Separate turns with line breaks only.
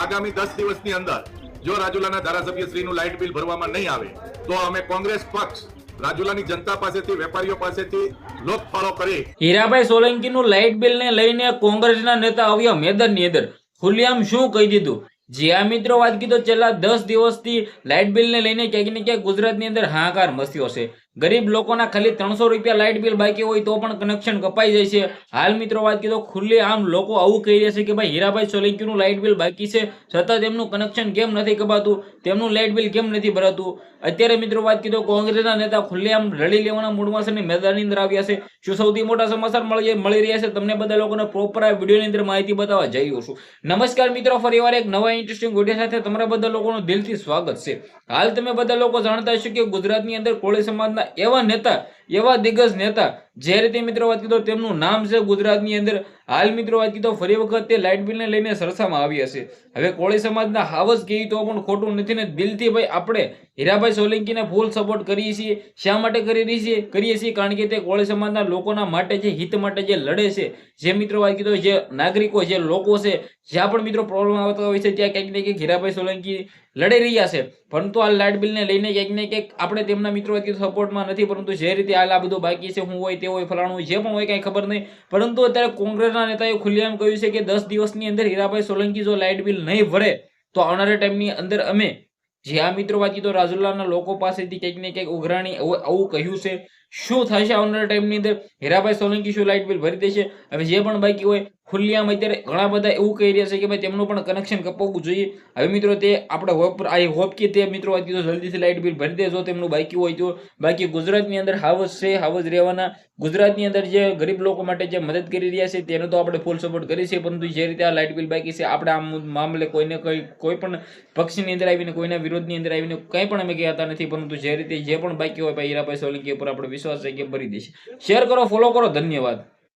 આગામી 10 દિવસની અંદર જો રાજુલાના ધારાસભ્ય શ્રીનું લાઇટ બિલ ભરવામાં નહીં આવે તો અમે કોંગ્રેસ પક્ષ રાજુલાની જનતા પાસેથી વેપારીઓ પાસેથી લોકફાળો કરી
હીરાભાઈ સોલંકીનું લાઇટ બિલને લઈને કોંગ્રેસના નેતા આવ્યા મેદાનની અંદર ખુલ્લેઆમ શું કહી દીધું? જ્યાં મિત્રો વાત કીધો છેલ્લા 10 દિવસથી લાઇટ બિલને લઈને ક્યાંક ને ક્યાંક ગુજરાતની અંદર હાહાકાર મસ્યો છે. ગરીબ લોકોના ખાલી 300 રૂપિયા લાઇટ બિલ બાકી હોય તો પણ કનેક્શન કપાઈ જાય છે. હાલ મિત્રો વાત કીધો ખુલ્લે આમ લોકો આવું કહી રહ્યા છે કે ભાઈ હીરાભાઈ સોલંકીનું લાઇટ બિલ બાકી છે, છતાં તેમનું કનેક્શન કેમ નથી કપાતું, તેમનું લાઇટ બિલ કેમ નથી ભરાતું. અત્યારે મિત્રો વાત કીધો કોંગ્રેસના નેતા ખુલ્લે આમ લડી લેવાના મૂડમાં છે અને મેદાનની અંદર આવ્યા છે. શું સૌથી મોટા સમાચાર મળી રહ્યા છે તમને બધા લોકોને પ્રોપર આ વિડીયોની અંદર માહિતી બતાવવા જઈ રહ્યો છું. નમસ્કાર મિત્રો, ફરીવાર એક નવા ઇન્ટરેસ્ટિંગ વિડીયો સાથે તમારા બધા લોકોનું દિલથી સ્વાગત છે. હાલ તમે બધા લોકો જાણતા હશો કે ગુજરાતની અંદર કોળી સમાજના એવા નેતા, એવા દિગ્ગજ નેતા જે રીતે મિત્રો વાત કીધો તેમનું નામ છે ગુજરાતની અંદર. હાલ મિત્રો વાત કીધો ફરી વખત તે લાઇટ બિલને લઈને સરસામાં આવી હશે. હવે કોળી સમાજના હાવજ કહી તો પણ ખોટું નથી ને દિલથી ભાઈ આપણે હીરાભાઈ સોલંકીને ફૂલ સપોર્ટ કરીએ છીએ. શા માટે કરીએ છીએ? કારણ કે તે કોળી સમાજના લોકોના માટે જે હિત માટે જે લડે છે, જે મિત્રો વાત કીધો જે નાગરિકો જે લોકો છે જ્યાં પણ મિત્રો પ્રોબ્લેમ આવતા હોય છે ત્યાં ક્યાંક ને ક્યાંક હીરાભાઈ સોલંકી લડી રહ્યા છે. પરંતુ આ લાઇટ બિલને લઈને ક્યાંક ને ક્યાંક આપણે તેમના મિત્રો વાત કીધું સપોર્ટમાં નથી, પરંતુ જે રીતે હાલ આ બધું બાકી છે, હું હોય તે હોય ફલાણું જે પણ હોય કઈ ખબર નહીં, પરંતુ અત્યારે કોંગ્રેસના નેતાએ ખુલ્લેઆમ કહ્યું છે કે 10 દિવસની અંદર હીરાભાઈ સોલંકી જો લાઇટ બિલ નહીં ભરે તો આવનારા ટાઈમની અંદર અમે જે આ મિત્રો વાત કીધો રાજુલાના લોકો પાસેથી ક્યાંક ને ક્યાંક ઉઘરાણી આવું કહ્યું છે. શું થશે આવનારા ટાઈમની અંદર? હીરાભાઈ સોલંકી શું લાઇટ બિલ ભરી દેશે? હવે જે પણ બાકી હોય ખુલ્લેઆમ અત્યારે ઘણા બધા એવું કહી રહ્યા છે કે ભાઈ તેમનું પણ કનેક્શન કપાવવું જોઈએ. હવે મિત્રો તે આપણે હોપ કે તે મિત્રો વાત કીધો જલ્દીથી લાઇટ બિલ ભરી દેજો તેમનું બાકી હોય તો. બાકી ગુજરાતની અંદર હાવજ છે, હાવજ રહેવાના. ગુજરાતની અંદર જે ગરીબ લોકો માટે જે મદદ કરી રહ્યા છે તેનો તો આપણે ફૂલ સપોર્ટ કરીએ છીએ, પરંતુ જે રીતે આ લાઇટ બિલ બાકી છે આપણે આ મામલે કોઈને કોઈ પણ પક્ષની અંદર આવીને કોઈના વિરોધની અંદર આવીને કંઈ પણ અમે કહેતા નથી, પરંતુ જે રીતે જે પણ બાકી હોય ભાઈ હીરાભાઈ સોલંકી ઉપર આપણે વિશ્વાસ છે કે ભરી દેશે. શેર કરો, ફોલો કરો, ધન્યવાદ.